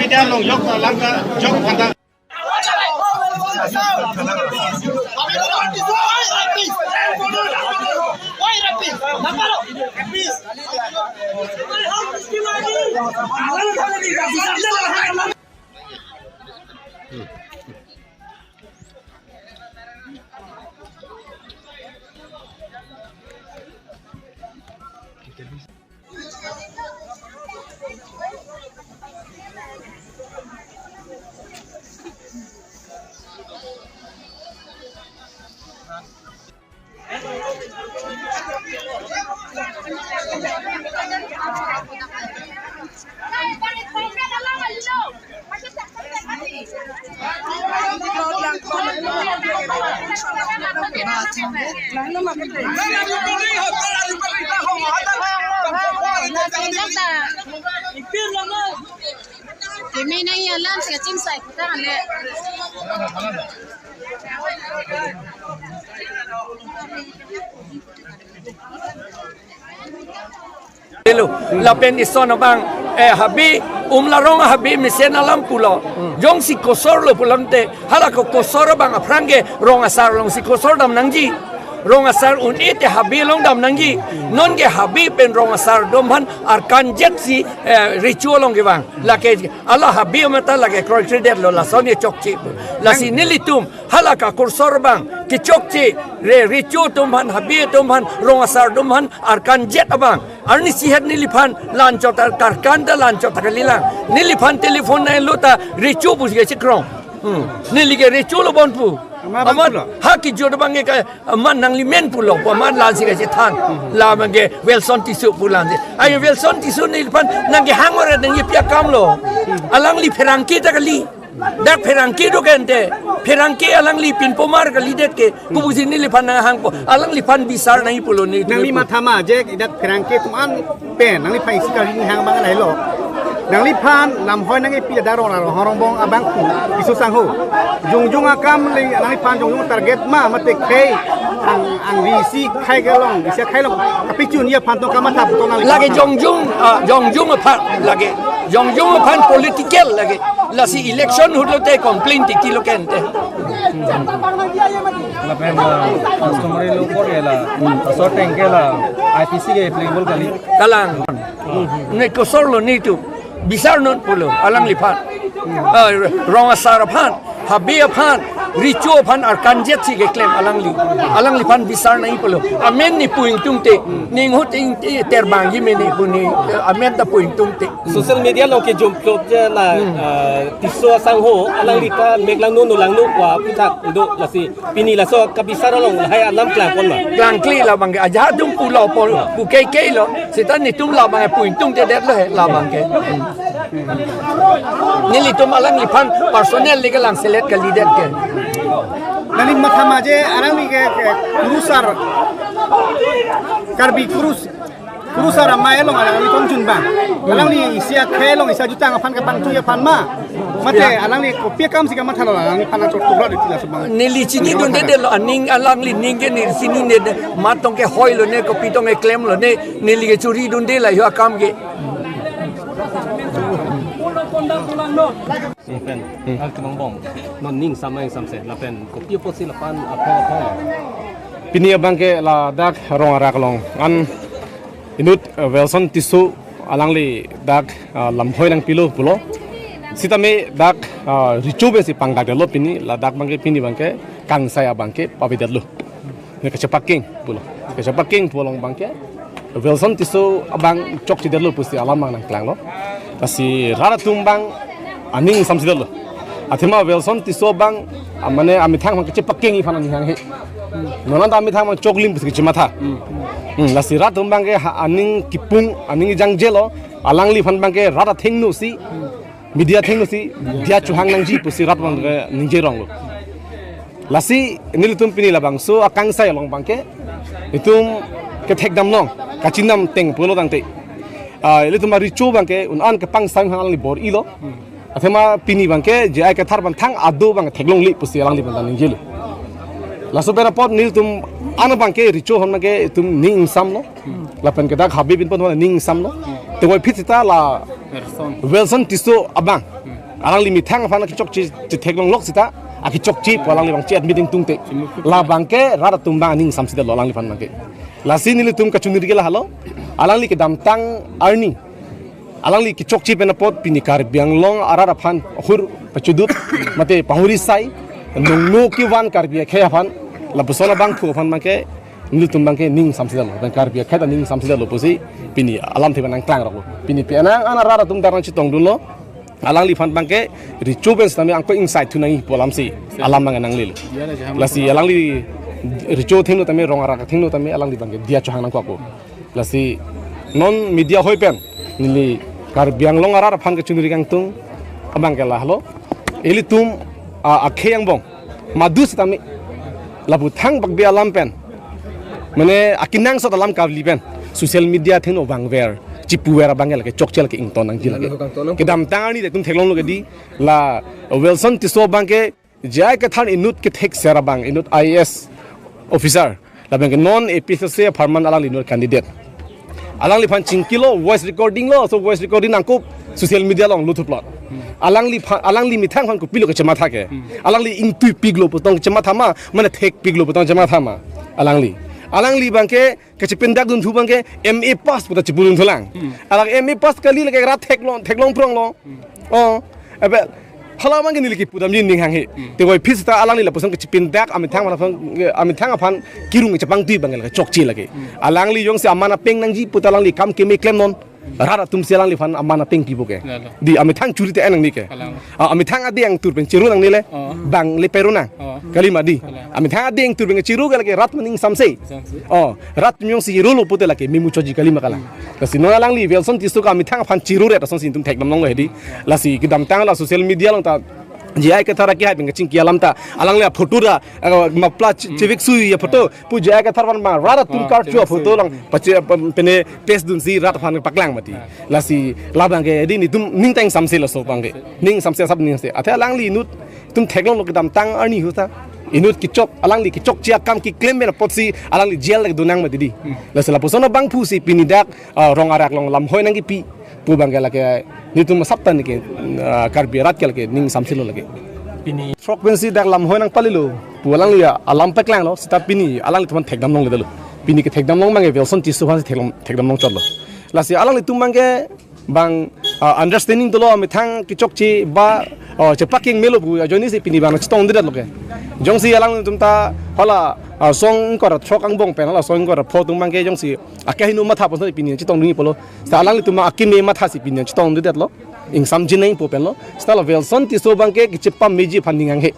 dia long yok langka jok kanda Kami na ialam sa kangsai kita ale. Hello, lapen ison bang habi larong habi mesen alam pulo. Jong si kosor lo pulamte halako kosor bang aprange rong asar long si kosor dam nangji. Rong asar unit habi long dam nangji. Non ke habi pen rong asar domhan arkan jet si ritual long gewang. Lake Allah habi mata lake kroider lo la soni chokchi. La si nilitum halaka kosor bang ki chokchi re ritual domhan habi domhan rong asar domhan arkan jet abang. Arni sihat niliphan lancho tarkanda lancho takalilang niliphan telefon na luta Richo bus ge chikrong nilige Richo lo bonpu amat haki jodobange ka man nang limen pulo paman lan siga chitan la mange Wilson tisu pulan ay Wilson tisu niliphan nang ge hangore nang pia kamlo alang li perangki takali dak perangki do gente perangki alang li pin pomar ka lidet ke kubusi niliphan nang hangpo alang lipan bisar nang pulo ni nang li mathama je dak perangki tuman pen nang li pai sikali hang bang lai lo nang li phan lam hoi nang pi darong la horong bong abang ku isu sangho jung akam li nang li phan jung target ma mate khai ang visi khai galong isia khai long kapi chun ya phan to kama thap to nang lagi jong phan lagi jong phan political lagi la si election hudlote complaint kilo kente la pen customary lo por la sorteng ke la IPC ke applicable kali kalang ne ko sorlo ni tu bisar non pulo alang lipan rong asar phan habi phan Richo phan arkan jet si ke claim alang lipan bisar nai pulo amen ni puing tungte ning hot ing terbang gi meni puni amen ta puing tungte social media lo ke jom plot je la tiso sang ho alang lita meglang nu lang nu kwa putak ndo la si pini la so kabisar long hai alam klang kon ma klang kli la bang aja dum pulo pol pu ke lo sitan ni tum la bang puing tungte det lo la bang ke nili tum alang lipan personel legal lang select ka leader ke nang li mathama je arang li ke kurusar karbi kurusar amai long arang li tongchun bang alang li isia khelong isa jutang aphan ke pan tu ya pan ma mate alang li ko pia kam sika mathalo alang li pan chot tubra de tila subang nili chini don de lo aning alang li ning ke ni sini ne matong ke hoi lo ne ko pitong e claim lo ne nili ke churi don de la yo kam ke pen al kemang bom non ning samai samse la pen ko pio posi la pan apa pini abang ke la dak rong arak long an inut Wilson tisu alang li dak lam hoi nang pilo pulo sitame dak Richo be si pangdak de lo pini la dak bangke pini bangke kangsai abangke pabidat lo ne ka chapaking pulo ka chapaking pulong bangke Wilson tisu abang chok ti de lo pusi alamang nang klang lo kasi rara tumbang aning samsidal lo athima Wilson tiso bang amane amithang mang ke paking i phanan hang he nonan da amithang mang choklim pus ke matha la sira tumbang ke aning kipung aning jangjelo alangli phan bang ke rara thengnu si media thengnu si dia chuhang nang ji pusi rat bang ningje rong lo lasi nilitum pini la bang so akangsai long bang ke itum ke thekdam long kachinam teng pulo dang te ile tuma Richo bangke unan ke pang sang hang li bor ilo athema pini bangke je ai ke thar ban thang adu bang theglong li pusi alang li ban ning jil la so bena pot nil tum an bangke Richo hon bangke tum ning sam no la pen ke dak habi bin pon ning sam no te wai phitita la Wilson tiso abang alang li mitang fan ki chok chi theklong lok sita aki chok chi palang li bang chat meeting tungte la bangke rara tumbang ning samsida lo alang li fan bangke la sin li tum ka chunir gela halo alang li ki dam tang arni alang li ki chok chi pena pot pini kar biang long arara fan hur pachudut mate pahuri sai nungnu ki wan kar bia khe fan la busona bang phu fan bangke ni tum bangke ning samsida lo bang kar bia kha ta ning samsida lo posi pini alam the banang klang ro pini pena ana rara tum daran chi tong dun lo alang li fan bangke Richo ben stami angko inside tu nangi polam si alam mang nang lil lasi alang li Richo thingno tami rongara ka thingno tami alang li bangke dia chohang nang ko lasi non media hoi pen nili kar biang long ara fan ke chunuri kang tung abang ke la halo eli tum akhe yang bong madus tami labu thang bak bia lam pen mane akinang so dalam kavli pen social media thingno bang ver cipuera bangel ke chokchel ke ington nang jilage kedam tangani de tum thelong loge di la Wilson tiso bangke jai ka than inut ke thek sera bang inut IAS officer la bangke non APSC farman alang linur candidate alang li phan chingkilo voice recording lo so voice recording angko social media long lutu plot alang li mithang phan ko pilo ke chama thake alang li ingtui piglo potong chama thama mane thek piglo potong chama thama alang li bangke kechipendak dun thu bangke MA pass puta chibulun thulang alang MA pass kali leke rat theklong prong lo abe hala bangke niliki pudam jin ning hang he te goi phista alang li la posong kechipendak amithang aphan kirung chapang tui bangel ke chokchi lage alang li yong se amana peng nang ji puta alang li kam ke me claim non rara tum selang li fan amana peng pibo ke di amithang churi te enang ni ke amithang ade ang tur pen chiru nang ni le bang le peru nang kali madi amithang ade ang tur pen chiru ke rat maning samse rat myong si rulo puta lake mimu choji kali makala kasi no alang li Wilson tisu ka amithang fan chiru re ta song sin tum thek nam nong hedi lasi kidam tang la social media long ta jai ka thara ki hai beng ching ki alam ta alang le photo ra mapla chivik sui ya photo pu jai ka tharwan ma rara tum kar chu photo lang pache pene pes dun si rat phan paklang mati lasi labang ke di ni tum ning tang samse la so bangke ning samse sab ning se atha alang li nut tum theklong lok dam tang arni huta inut ki chok alang li ki chok chia kam ki claim mena potsi alang li jail lek dunang mati di lasi la posona bang phu si pinidak rong arak long lam hoi nang ki pi pu bangela ke ni tum saptan ke karbi rat kel ke ning samsilo lage pini frequency dak lam hoi nang palilo pu alang li alam peklang lo sita pini alang li tuman thekdam long ledalo pini ke thekdam long mangi Wilson tisu han thekdam long chotlo lasi alang li tum bangke bang understanding dolo mithang ki chokchi ba chepaking melo bu joni se pini bang chitong didat loke jongsi alang tum ta hala song ko ra throk ang bong pen hala song ko ra pho tum bangke jongsi akahinu matha pon pini chitong ringi polo sa alang li tum akime matha si pini chitong didat lo ing samjin nai po pen lo stala Wilson ti so bangke ki chippa meji funding ang he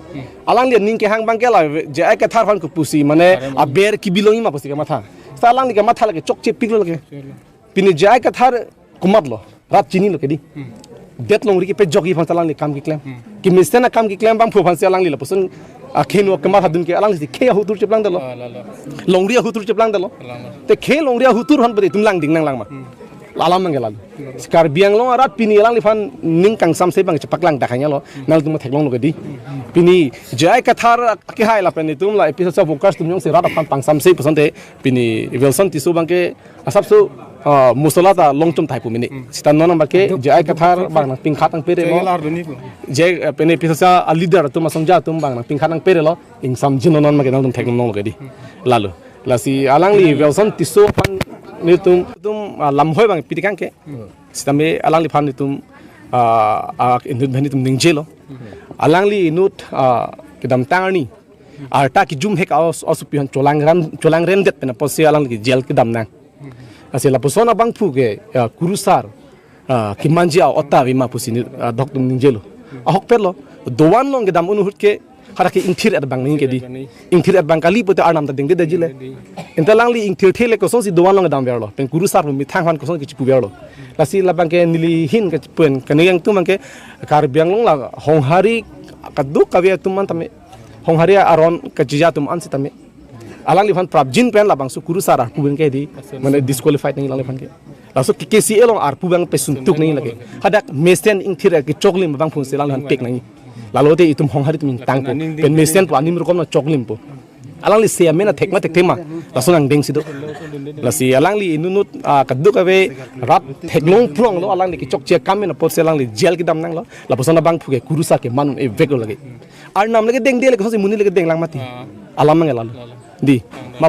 alang li ning ke hang bangke la je ai ka thar phan ko pusi mane a ber ki bilongi ma pusi ka matha sa alang li ka matha la ke chok che piglo ke pini je ai ka thar kumat lo rat chini lo ke di det long ri ke pe jogi phan salang li kam ki claim ki mistena kam ki claim bang phu phan se alang li la pusun akhenu kama hadun ke alang li khe hutur cheplang dalo long ri hutur cheplang dalo te khe long ri hutur han bade tum lang ding nang lang ma alam mangelal skar biang long arat pini alang li fan ning kang sam se bang chepaklang dakhanya lo nal tum theklong lo ke di pini jai ka thar ki hai la pen tum la episode sa focus tum yong se rat fan pang sam se pasante pini Wilson ti su bang ke asap su musola ta long tum thai pu mini sita non number ke jai ka thar bang na ping khatang pere lo je pene episode sa a leader tum songja tum bang na ping khatang pere lo ing sam jin non ma ke nal tum theklong lo ke di lalu lasi alang li Wilson ti su fan ni tum lam hoi bang pitikang ke sitame alang li phan ni tum inut bhani tum ningjelo alang li inut kedam tangani arta ki jum hek aus pihan cholang ren det pena posi alang li gel ke dam nang asila posona bang phu ke kurusar ki manjia otta wi ma pusi ni dok tum ningjelo ahok perlo dowan long ke dam unu hut ke haraki ingthir at bang ning ke di ingthir at bang kali puta arnam ta ding de jile entalang li ingthir thele ko so si dowan long dam verlo pen kurusar mi thang han ko so ki chipu verlo lasi la bang ke nili hin ke pen kaneng tu mang ke kar biang long la honghari kaddu kavya tum man tame honghari aron ka jija tum an sitame alang li fan prabjin pen la bang su kurusar ar puben ke di mane disqualified ning lang le fan ke laso KCL long ar pubang pe suntuk ning lage hadak mesten ingthir ke choklim bang phun se lang han pek nang lalu te itum honghari tum tang po pen mesen po anim rokom na choklim po alang li sia mena thek ma tek tema la sonang ding sido la si alang li inunut kaduk ave rat thek long prong lo alang li ki chok che kam mena pot se alang li gel ki dam nang lo la posona bang phuke kurusa ke man e vek lo lagi ar nam lagi deng de le ko si muni lagi deng lang mati alam mang la di ma